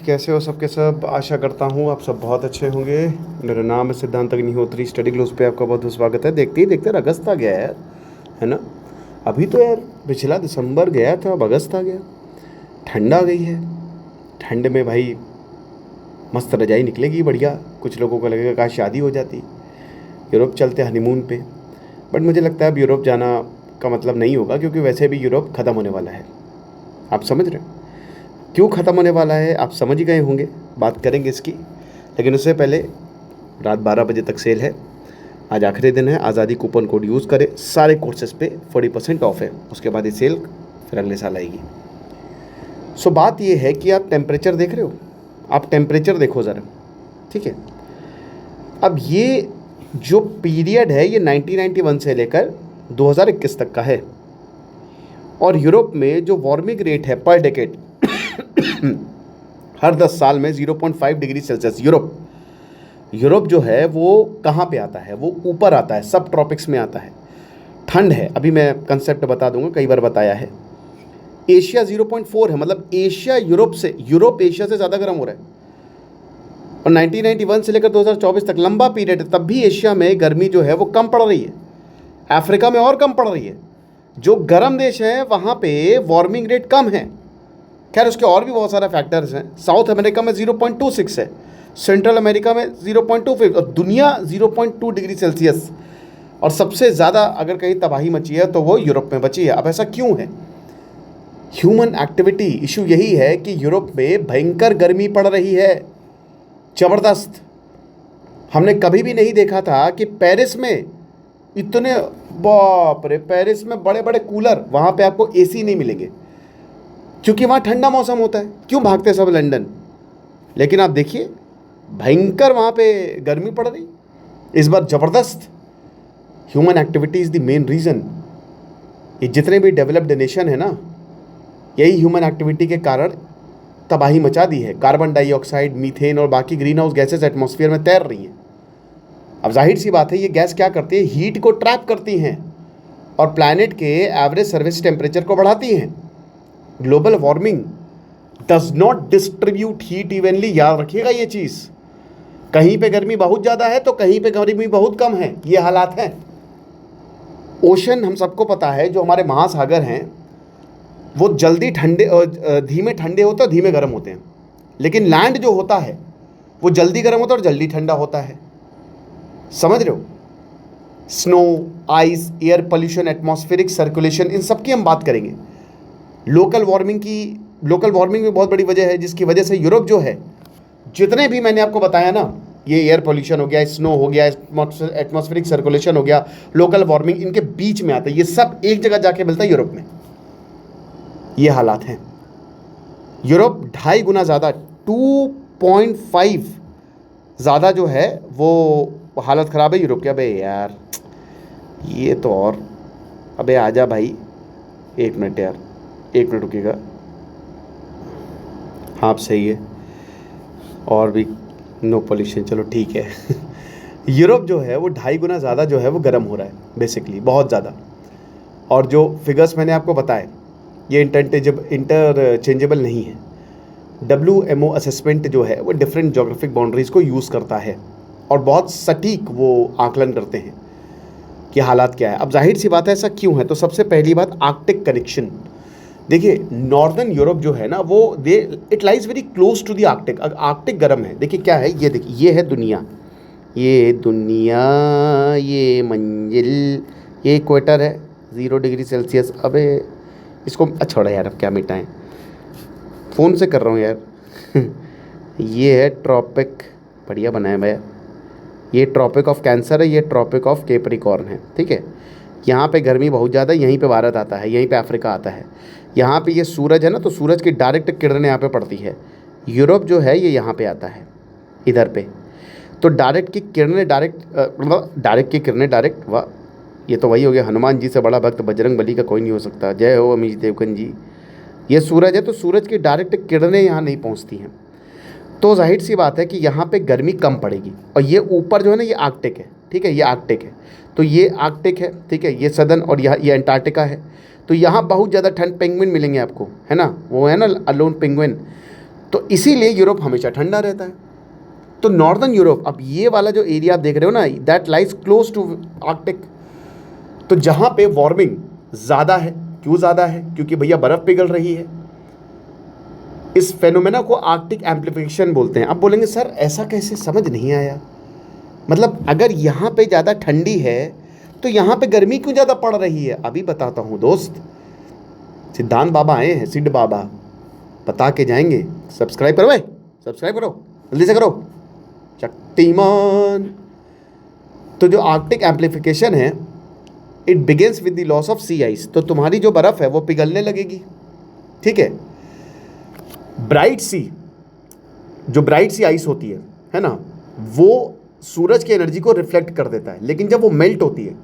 कैसे हो सबके सब। आशा करता हूँ आप सब बहुत अच्छे होंगे। मेरा नाम है सिद्धांत अग्निहोत्री। स्टडी ग्लोस पे आपका बहुत बहुत स्वागत है। देखते ही देखते अगस्त आ गया यार, है ना। अभी तो यार पिछला दिसंबर गया था, अब अगस्त आ गया। ठंड आ गई है। ठंड में भाई मस्त रजाई निकलेगी बढ़िया। कुछ लोगों को लगेगा काश शादी हो जाती, यूरोप चलते हनीमून पे। बट मुझे लगता है अब यूरोप जाना का मतलब नहीं होगा, क्योंकि वैसे भी यूरोप ख़त्म होने वाला है। आप समझ रहे हो क्यों ख़त्म होने वाला है? आप समझ ही गए होंगे, बात करेंगे इसकी। लेकिन उससे पहले रात 12 बजे तक सेल है। आज आखिरी दिन है। आज़ादी कूपन कोड यूज़ करें, सारे कोर्सेज़ पे 40% ऑफ है। उसके बाद ये सेल फिर अगले साल आएगी। सो बात ये है कि आप टेम्परेचर देख रहे हो, आप टेम्परेचर देखो ज़रा, ठीक है। अब ये जो पीरियड है ये 1991 से लेकर 2021 तक का है। और यूरोप में जो वार्मिंग रेट है पर डेकेड हर 10 साल में 0.5 डिग्री सेल्सियस। यूरोप जो है वो कहाँ पे आता है? वो ऊपर आता है, सब ट्रॉपिक्स में आता है। ठंड है, अभी मैं कंसेप्ट बता दूंगा, कई बार बताया है। एशिया 0.4 है, मतलब यूरोप एशिया से ज़्यादा गर्म हो रहा है। और 1991 से लेकर 2024 तक लंबा पीरियड है, तब भी एशिया में गर्मी जो है वो कम पड़ रही है। अफ्रीका में और कम पड़ रही है। जो गर्म देश है वहाँ पे वार्मिंग रेट कम है। खैर उसके और भी बहुत सारे फैक्टर्स हैं। साउथ अमेरिका में 0.26 है, सेंट्रल अमेरिका में 0.25 और दुनिया 0.2 डिग्री सेल्सियस। और सबसे ज़्यादा अगर कहीं तबाही मची है तो वो यूरोप में बची है। अब ऐसा क्यों है? Human activity. इशू यही है कि यूरोप में भयंकर गर्मी पड़ रही है, ज़बरदस्त। हमने कभी भी नहीं देखा था कि पेरिस में इतने, बाप रे, पेरिस में बड़े बड़े कूलर, वहाँ पे आपको एसी नहीं मिलेंगे, क्योंकि वहाँ ठंडा मौसम होता है। क्यों भागते सब लंदन? लेकिन आप देखिए भयंकर वहाँ पे गर्मी पड़ रही इस बार, ज़बरदस्त। Human activity is the main reason. ये जितने भी डेवलप्ड नेशन है ना, यही ह्यूमन एक्टिविटी के कारण तबाही मचा दी है। कार्बन डाइऑक्साइड, मीथेन और बाकी ग्रीन हाउस गैसेज एटमॉस्फेयर में तैर रही हैं। अब जाहिर सी बात है ये गैस क्या करती है? हीट को ट्रैप करती हैं और प्लैनेट के एवरेज सर्विस टेम्परेचर को बढ़ाती हैं। Global warming does not distribute heat evenly. याद रखिएगा ये चीज़। कहीं पे गर्मी बहुत ज़्यादा है तो कहीं पे गर्मी बहुत कम है, ये हालात हैं। ओशन हम सबको पता है, जो हमारे महासागर हैं वो जल्दी ठंडे धीमे ठंडे होते हैं और धीमे गर्म होते हैं। लेकिन लैंड जो होता है वो जल्दी गर्म होता है और जल्दी ठंडा होता है। समझ रहे हो? Snow, ice, air pollution, atmospheric circulation, इन सब की हम बात करेंगे। लोकल वार्मिंग में बहुत बड़ी वजह है, जिसकी वजह से यूरोप जो है, जितने भी मैंने आपको बताया ना, ये एयर पोल्यूशन हो गया, स्नो हो गया, एटमॉस्फेरिक सर्कुलेशन हो गया, लोकल वार्मिंग, इनके बीच में आता है। ये सब एक जगह जाके मिलता है यूरोप में। ये हालात हैं। यूरोप 2.5 गुना ज़्यादा, 2.5 ज़्यादा जो है वो हालत ख़राब है यूरोप की। अबे यार ये तो और, अबे आजा भाई, एक मिनट यार, एक मिनट रुकिएगा। हाँ आप सही है, और भी नो पॉल्यूशन, चलो ठीक है। यूरोप जो है वो 2.5 गुना ज़्यादा जो है वो गर्म हो रहा है बेसिकली, बहुत ज़्यादा। और जो फिगर्स मैंने आपको बताए ये इंटरचेंजेबल नहीं है। WMO असेसमेंट जो है वो डिफरेंट जोग्राफिक बाउंड्रीज़ को यूज़ करता है और बहुत सटीक वो आकलन करते हैं कि हालात क्या है। अब जाहिर सी बात है ऐसा क्यों है? तो सबसे पहली बात, आर्कटिक कनेक्शन। देखिए नॉर्दर्न यूरोप जो है ना वो it lies very close to the Arctic. Arctic गर्म है। देखिए क्या है ये, देखिए ये है दुनिया, ये मंजिल, ये इक्वेटर है 0 डिग्री सेल्सियस। अबे इसको छोड़ा यार, अब क्या मिटाएं, फ़ोन से कर रहा हूँ यार। ये है ट्रॉपिक, बढ़िया बनाया भैया। ये ट्रॉपिक ऑफ कैंसर है, ये ट्रॉपिक ऑफ कैप्रिकॉर्न है, ठीक है। यहाँ पे गर्मी बहुत ज़्यादा है, यहीं पे भारत आता है, यहीं पे अफ्रीका आता है। यहाँ पे ये सूरज है ना, तो सूरज की डायरेक्ट किरणें यहाँ पे पड़ती है। यूरोप जो है ये यहाँ पे आता है, इधर पे। तो डायरेक्ट की किरणें डायरेक्ट, वाह, ये तो वही हो गया, हनुमान जी से बड़ा भक्त बजरंग बली का कोई नहीं हो सकता। जय हो अमीश देवगन जी। ये सूरज है तो सूरज की डायरेक्ट किरणें यहाँ नहीं पहुँचती हैं, तो जाहिर सी बात है कि यहाँ पे गर्मी कम पड़ेगी। और ये ऊपर जो है ना ये आर्कटिक है, ठीक है, ये आर्कटिक है। तो ये आर्कटिक है, ठीक है, ये सदर्न, और ये अंटार्कटिका है। तो यहाँ बहुत ज़्यादा ठंड, पेंगुइन मिलेंगे आपको, है ना, वो है ना अलोन पेंगुइन। तो इसीलिए यूरोप हमेशा ठंडा रहता है। तो नॉर्दर्न यूरोप, अब ये वाला जो एरिया आप देख रहे हो ना, that lies close to Arctic. तो जहाँ पे वार्मिंग ज़्यादा है, क्यों ज़्यादा है? क्योंकि भैया बर्फ़ पिघल रही है। इस फेनोमेना को आर्कटिक एम्प्लीफिकेशन बोलते हैं। अब बोलेंगे सर ऐसा कैसे, समझ नहीं आया। मतलब अगर यहाँ पे ज़्यादा ठंडी है तो यहाँ पे गर्मी क्यों ज़्यादा पड़ रही है? अभी बताता हूँ दोस्त। सिद्धांत बाबा आए हैं, सिद्ध बाबा बता के जाएंगे। सब्सक्राइब करो भाई, सब्सक्राइब करो, जल्दी से करो, शक्तिमान। तो जो आर्कटिक एम्प्लीफिकेशन है, it begins with the loss of sea ice. तो तुम्हारी जो बर्फ़ है वो पिघलने लगेगी, ठीक है। ब्राइट सी, जो ब्राइट सी आइस होती है ना, वो सूरज की एनर्जी को रिफ्लेक्ट कर देता है, लेकिन जब वो मेल्ट होती है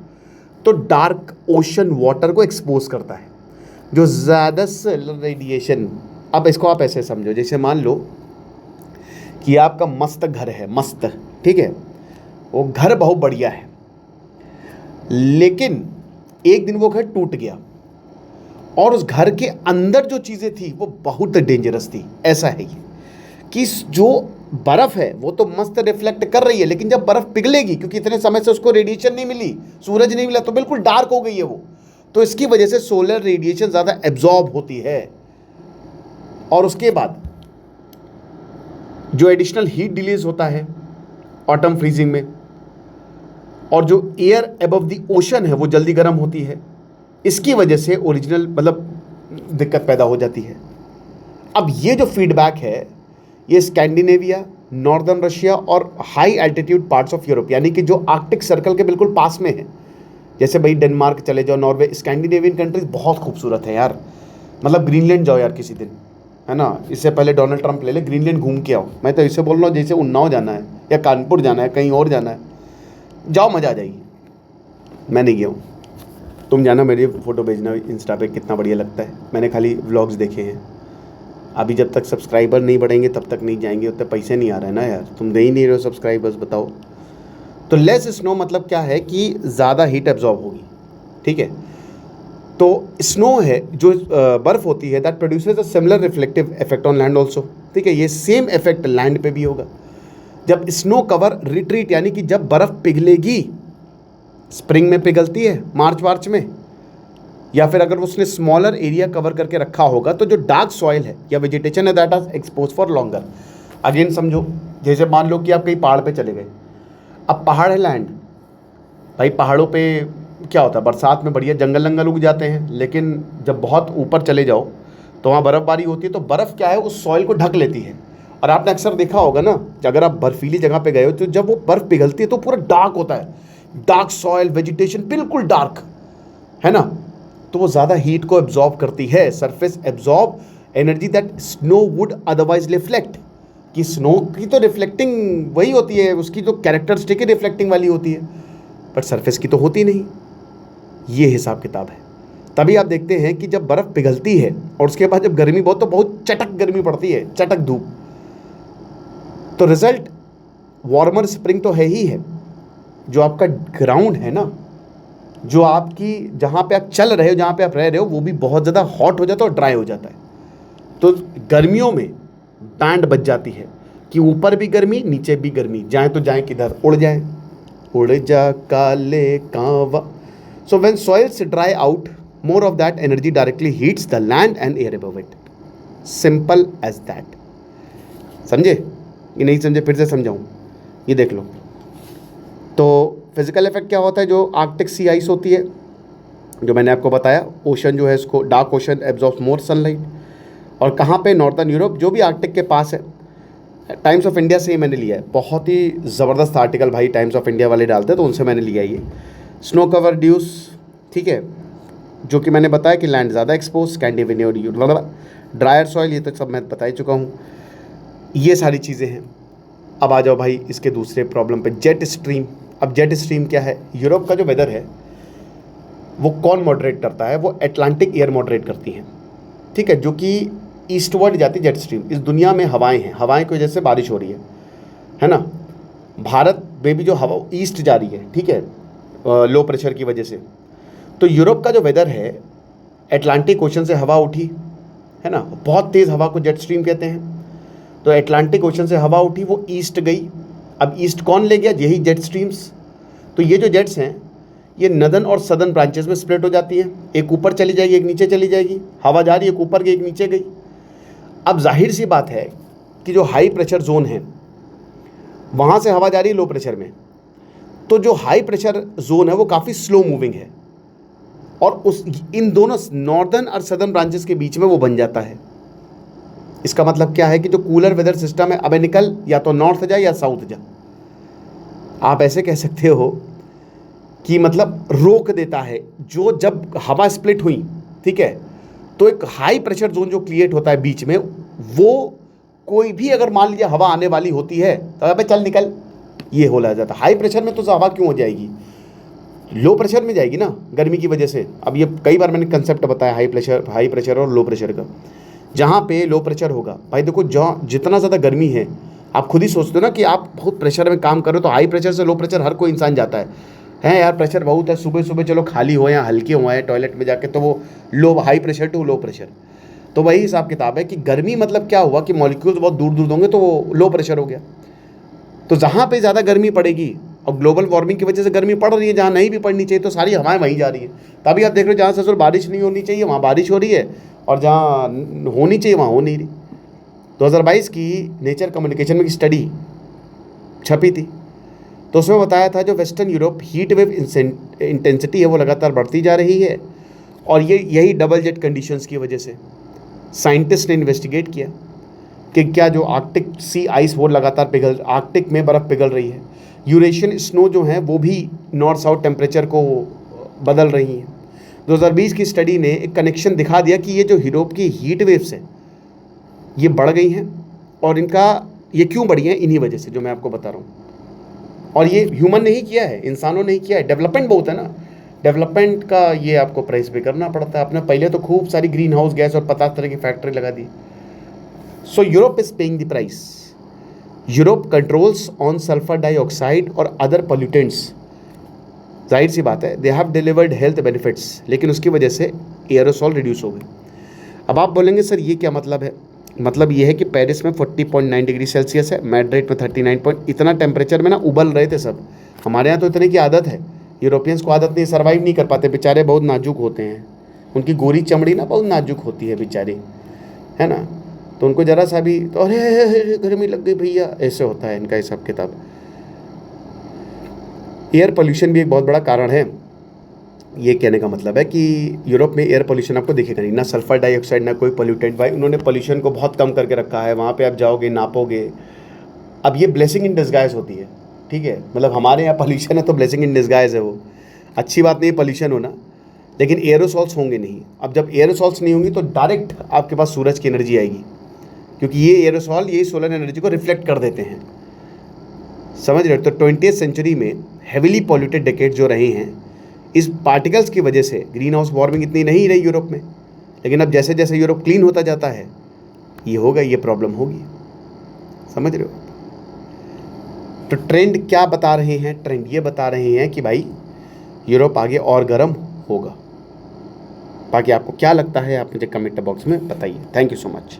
तो डार्क ओशन वाटर को एक्सपोज करता है, जो ज़्यादा सोलर रेडिएशन। अब इसको आप ऐसे समझो, जैसे मान लो कि आपका मस्त घर है, मस्त, ठीक है, वो घर बहुत बढ़िया है, लेकिन एक दिन वो घर टूट गया और उस घर के अंदर जो चीज़ें थी वो बहुत डेंजरस थी। ऐसा है ये कि जो बर्फ़ है वो तो मस्त रिफ्लेक्ट कर रही है, लेकिन जब बर्फ़ पिघलेगी, क्योंकि इतने समय से उसको रेडिएशन नहीं मिली, सूरज नहीं मिला, तो बिल्कुल डार्क हो गई है वो। तो इसकी वजह से सोलर रेडिएशन ज़्यादा एब्जॉर्ब होती है और उसके बाद जो एडिशनल हीट डिलीज होता है ऑटम फ्रीजिंग में, और जो एयर अबव द ओशन है वो जल्दी गर्म होती है। इसकी वजह से ओरिजिनल मतलब दिक्कत पैदा हो जाती है। अब ये जो फीडबैक है, ये स्कैंडिनेविया, नॉर्दर्न रशिया और high altitude parts of Europe, यानी कि जो आर्कटिक सर्कल के बिल्कुल पास में है, जैसे भाई डेनमार्क चले जाओ, नॉर्वे, स्कैंडिनेवियन कंट्रीज बहुत खूबसूरत है यार। मतलब ग्रीनलैंड जाओ यार किसी दिन, है ना, इससे पहले डोनाल्ड ट्रंप ले ले, ग्रीनलैंड घूम के आओ। मैं तो इसे बोल रहा हूँ जैसे उन्नाव जाना है या कानपुर जाना है, कहीं और जाना है, जाओ, मज़ा आ जाएगी। मैं नहीं गया हूँ, तुम जाना, मेरी फ़ोटो भेजना इंस्टा पे, कितना बढ़िया लगता है। मैंने खाली व्लॉग्स देखे हैं। अभी जब तक सब्सक्राइबर नहीं बढ़ेंगे तब तक नहीं जाएंगे, उतने पैसे नहीं आ रहे हैं ना यार, तुम दे ही नहीं रहे हो सब्सक्राइबर्स, बताओ। तो लेस स्नो मतलब क्या है कि ज़्यादा हीट एब्जॉर्ब होगी, ठीक है। तो स्नो है जो बर्फ़ होती है, that produces a similar reflective effect on land also, ठीक है। ये सेम इफेक्ट लैंड पे भी होगा। जब स्नो कवर रिट्रीट, यानी कि जब बर्फ़ पिघलेगी, स्प्रिंग में पिघलती है, मार्च वार्च में, या फिर अगर उसने स्मॉलर एरिया कवर करके रखा होगा, तो जो डार्क सॉइल है या वेजिटेशन है, that are expose for longer. Again समझो, जैसे मान लो कि आप कहीं पहाड़ पे चले गए। अब पहाड़ है, लैंड, भाई पहाड़ों पे क्या होता है, बरसात में बढ़िया जंगल जंगल उग जाते हैं, लेकिन जब बहुत ऊपर चले जाओ तो वहाँ बर्फ़बारी होती है, तो बर्फ़ क्या है, उस सॉइल को ढक लेती है। और आपने अक्सर देखा होगा ना, अगर आप बर्फीली जगह पे गए हो, तो जब वो बर्फ़ पिघलती है तो पूरा डार्क होता है, डार्क सॉइल, वेजिटेशन बिल्कुल डार्क, है ना। तो वो ज़्यादा हीट को एब्जॉर्ब करती है। Surface absorb energy that snow would otherwise reflect, कि स्नो की तो रिफ्लेक्टिंग वही होती है, उसकी तो कैरेक्टरिस्टिक ही रिफ्लेक्टिंग वाली होती है, बट सरफेस की तो होती नहीं। ये हिसाब किताब है। तभी आप देखते हैं कि जब बर्फ़ पिघलती है और उसके बाद जब गर्मी बहुत, तो बहुत चटक गर्मी पड़ती है, चटक धूप। तो रिजल्ट वार्मर स्प्रिंग तो है ही है। जो आपका ग्राउंड है ना, जो आपकी जहाँ पे आप चल रहे हो, जहाँ पे आप रह रहे हो, वो भी बहुत ज़्यादा हॉट हो जाता है और ड्राई हो जाता है। तो गर्मियों में बैंड बज जाती है कि ऊपर भी गर्मी, नीचे भी गर्मी, जाएं तो जाएं किधर, उड़ जाएं, उड़ जा काले कांवा। So when soils dry out, more of that energy directly heats the land and air above it. Simple as that. समझे कि नहीं समझे? फिर से समझाऊँ, ये देख लो। तो फिजिकल इफेक्ट क्या होता है? जो आर्कटिक सी आइस होती है, जो मैंने आपको बताया, ओशन जो है इसको, डार्क ओशन एब्जॉर्ब्स मोर सनलाइट। और कहाँ पे? नॉर्दर्न यूरोप, जो भी आर्कटिक के पास है। टाइम्स ऑफ इंडिया से ही मैंने लिया है, बहुत ही ज़बरदस्त आर्टिकल भाई टाइम्स ऑफ इंडिया वाले डालते हैं, तो उनसे मैंने लिया ये। स्नो कवर ड्यूस, ठीक है, जो कि मैंने बताया कि लैंड ज़्यादा एक्सपोज, स्कैंडिनेवियन, ड्रायर सॉइल, ये तो सब मैं बता ही चुका हूँ। ये सारी चीज़ें हैं। अब आ जाओ भाई इसके दूसरे प्रॉब्लम पे, जेट स्ट्रीम। अब जेट स्ट्रीम क्या है? यूरोप का जो वेदर है वो कौन मॉडरेट करता है? वो अटलांटिक एयर मॉडरेट करती हैं, ठीक है, जो कि ईस्टवर्ड जाती है जेट स्ट्रीम। इस दुनिया में हवाएं हैं, हवाएं की वजह से बारिश हो रही है ना। भारत में भी जो हवा ईस्ट जा रही है, ठीक है, लो प्रेशर की वजह से। तो यूरोप का जो वेदर है, अटलांटिक ओशन से हवा उठी, है ना, बहुत तेज़ हवा को जेट स्ट्रीम कहते हैं। तो अटलांटिक ओशन से हवा उठी, वो ईस्ट गई। अब ईस्ट कौन ले गया? यही जेट स्ट्रीम्स। तो ये जो जेट्स हैं ये नदर्न और सदर्न ब्रांचेस में स्प्लिट हो जाती हैं, एक ऊपर चली जाएगी, एक नीचे चली जाएगी। हवा जा रही है, एक ऊपर गई, एक नीचे गई। अब जाहिर सी बात है कि जो हाई प्रेशर जोन है वहाँ से हवा जा रही है लो प्रेशर में, तो जो हाई प्रेशर जोन है वो काफ़ी स्लो मूविंग है और इन दोनों नॉर्दर्न और सदर्न ब्रांचेस के बीच में वो बन जाता है। इसका मतलब क्या है कि जो कूलर वेदर सिस्टम है, अबे निकल, या तो नॉर्थ जा या साउथ जा। आप ऐसे कह सकते हो कि मतलब रोक देता है। जो जब हवा स्प्लिट हुई, ठीक है, तो एक हाई प्रेशर जोन जो क्रिएट होता है बीच में, वो कोई भी अगर मान लीजिए हवा आने वाली होती है तो अबे चल निकल, ये हो जाता है। हाई प्रेशर में तो हवा क्यों हो जाएगी? लो प्रेशर में जाएगी ना, गर्मी की वजह से। अब ये कई बार मैंने कंसेप्ट बताया हाई प्रेशर और लो प्रेशर का। जहाँ पे लो प्रेशर होगा, भाई देखो, जहाँ जितना ज़्यादा गर्मी है, आप खुद ही सोचते हो ना कि आप बहुत प्रेशर में काम करो, तो हाई प्रेशर से लो प्रेशर हर कोई इंसान जाता है यार प्रेशर बहुत है, सुबह सुबह चलो खाली हो या हल्के हुए हैं टॉयलेट में जाके, तो वो high pressure to low pressure. तो वही हिसाब किताब है कि गर्मी मतलब क्या हुआ कि मॉलिक्यूल्स बहुत दूर दूर होंगे तो वो लो प्रेशर हो गया। तो जहाँ पे ज़्यादा गर्मी पड़ेगी, और ग्लोबल वार्मिंग की वजह से गर्मी पड़ रही है, जहाँ नहीं भी पड़नी चाहिए तो सारी हवाएं वहीं जा रही है। तभी आप देख रहे हो जहाँ से बारिश नहीं होनी चाहिए वहाँ बारिश हो रही है, और जहाँ होनी चाहिए वहाँ हो नहीं रही। 2022 की नेचर कम्युनिकेशन में एक स्टडी छपी थी, तो उसमें बताया था जो western Europe heat wave intensity है वो लगातार बढ़ती जा रही है, और यही डबल जेट कंडीशंस की वजह से। साइंटिस्ट ने इन्वेस्टिगेट किया कि क्या जो आर्कटिक सी आइस वो लगातार आर्कटिक में बर्फ़ पिघल रही है, यूरेशियन स्नो जो है वो भी नॉर्थ साउथ टेम्परेचर को बदल रही हैं। 2020 की स्टडी ने एक कनेक्शन दिखा दिया कि ये जो यूरोप की हीट वेव्स हैं ये बढ़ गई हैं, और ये क्यों बढ़ी हैं? इन्हीं वजह से जो मैं आपको बता रहा हूँ। और ये ह्यूमन ने ही किया है, इंसानों ने ही किया है। डेवलपमेंट बहुत है ना, डेवलपमेंट का ये आपको प्राइस पे करना पड़ता है। आपने पहले तो खूब सारी ग्रीन हाउस गैस और 50 तरह की फैक्ट्री लगा दी। So Europe is paying the price. Europe controls on sulphur dioxide और अदर पोल्यूटेंट्स। जाहिर सी बात है, they have delivered health benefits, लेकिन उसकी वजह से एयरोसॉल रिड्यूस हो गए। अब आप बोलेंगे सर ये क्या मतलब है? मतलब ये है कि पेरिस में 40.9 डिग्री सेल्सियस है, मैड्रिड में 39 इतना टेम्परेचर में ना उबल रहे थे सब। हमारे यहाँ तो इतने की आदत है, यूरोपियंस को आदत नहीं, सर्वाइव नहीं कर पाते बेचारे, बहुत नाजुक होते हैं, उनकी गोरी चमड़ी ना बहुत नाजुक होती है बेचारी, है ना। तो उनको ज़रा सा भी तो अरे गर्मी लग गई भैया, ऐसे होता है इनका हिसाब किताब। एयर पोल्यूशन भी एक बहुत बड़ा कारण है। ये कहने का मतलब है कि यूरोप में एयर पोल्यूशन आपको दिखेगा नहीं, ना सल्फर डाइऑक्साइड ना कोई पोल्यूटेंट। भाई उन्होंने पोल्यूशन को बहुत कम करके रखा है। वहाँ पे आप जाओगे, नापोगे। अब ये ब्लेसिंग इन डिस्गाइज होती है, ठीक है। मतलब हमारे यहाँ पोल्यूशन है तो ब्लेसिंग इन डिस्गाइज है, वो अच्छी बात नहीं है पोल्यूशन होना, लेकिन एयरोसॉल्स होंगे नहीं। अब जब एयरोसॉल्स नहीं होंगी तो डायरेक्ट आपके पास सूरज की एनर्जी आएगी, क्योंकि ये एयरोसॉल यही सोलर एनर्जी को रिफ्लेक्ट कर देते हैं, समझ रहे हो। तो 20वीं सेंचुरी में हेविली पॉल्यूटेड डेकेड जो रहे हैं, इस पार्टिकल्स की वजह से ग्रीन हाउस वार्मिंग इतनी नहीं रही यूरोप में। लेकिन अब जैसे जैसे यूरोप क्लीन होता जाता है ये होगा, ये प्रॉब्लम होगी, समझ रहे हो। तो ट्रेंड क्या बता रहे हैं? ट्रेंड ये बता रहे हैं कि भाई यूरोप आगे और गर्म होगा। बाकी आपको क्या लगता है आप मुझे कमेंट बॉक्स में बताइए। Thank you so much.